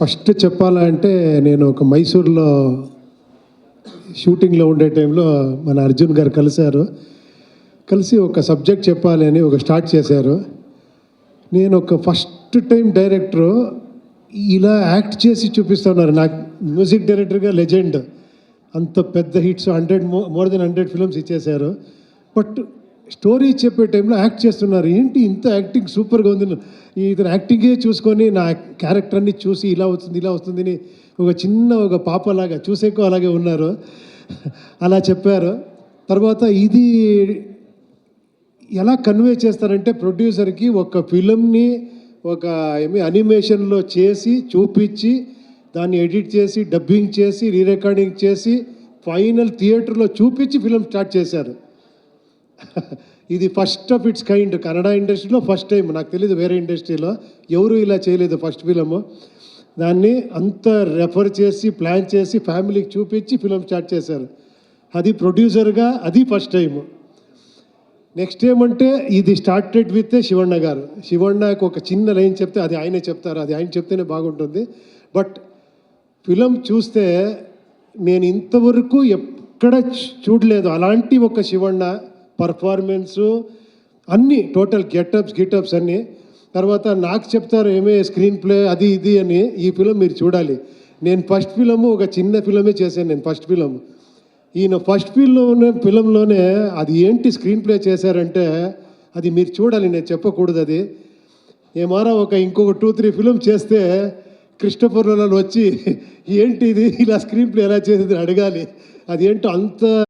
First చెప్పాలంటే నేను ఒక మైసూర్లో షూటింగ్లో ఉండే టైంలో మన అర్జున్ గారు కలిసి ఒక సబ్జెక్ట్ చెప్పాలి అని ఒక స్టార్ట్ చేశారు. నేను ఒక ఫస్ట్ టైం డైరెక్టరు ఇలా యాక్ట్ చేసి చూపిస్తున్నారు. నాకు మ్యూజిక్ డైరెక్టర్గా లెజెండ్, అంత పెద్ద హిట్స్ మోర్ దెన్ 100 ఫిల్మ్స్ ఇచ్చేశారు. బట్ స్టోరీ చెప్పే టైంలో యాక్ట్ చేస్తున్నారు. ఏంటి ఇంత యాక్టింగ్ సూపర్గా ఉంది, ఇతను యాక్టింగే చూసుకొని నా క్యారెక్టర్ని చూసి ఇలా వస్తుంది అని ఒక పాపలాగా చూసేకో అలాగే ఉన్నారు. అలా చెప్పారు. తర్వాత ఇది ఎలా కన్వే చేస్తారంటే ప్రొడ్యూసర్కి ఒక ఫిలింని ఒక అనిమేషన్లో చేసి చూపించి దాన్ని ఎడిట్ చేసి డబ్బింగ్ చేసి రీరికార్డింగ్ చేసి ఫైనల్ థియేటర్లో చూపించి ఫిలిం స్టార్ట్ చేశారు. ఇది first of it's kind Kannada ఇండస్ట్రీలో ఫస్ట్ టైం. నాకు తెలియదు వేరే ఇండస్ట్రీలో ఎవరు ఇలా చేయలేదు. ఫస్ట్ ఫిలము దాన్ని అంత రెఫర్ చేసి ప్లాన్ చేసి ఫ్యామిలీకి చూపించి ఫిలిం స్టార్ట్ చేశారు. అది ప్రొడ్యూసర్గా అది ఫస్ట్ టైము. నెక్స్ట్ ఏమంటే ఇది స్టార్టెడ్ విత్ శివಣ್ణ గారు. శివಣ್ಣకు ఒక చిన్న లైన్ చెప్తే అది ఆయనే చెప్తారు, అది ఆయన చెప్తేనే బాగుంటుంది. బట్ ఫిలిం చూస్తే నేను ఇంతవరకు ఎక్కడ చూడలేదు అలాంటి ఒక శివಣ್ణ పర్ఫార్మెన్సు, అన్నీ టోటల్ గిటప్స్ అన్నీ. తర్వాత నాకు చెప్తారు స్క్రీన్ ప్లే అది ఇది అని. ఈ ఫిలిం మీరు చూడాలి. నేను ఫస్ట్ ఫిలము ఒక చిన్న ఫిలమే చేశాను. నేను ఫస్ట్ ఫిలం ఈయన ఫస్ట్ ఫిలంలోనే అది ఏంటి స్క్రీన్ ప్లే చేశారంటే అది మీరు చూడాలి, నేను చెప్పకూడదు. అది ఏమారా ఇంకొక 2-3 ఫిలిం చేస్తే కృష్ణపూర్లలో వచ్చి ఏంటి ఇది ఇలా స్క్రీన్ ప్లే ఎలా చేసేది అడగాలి. అది ఏంటో అంత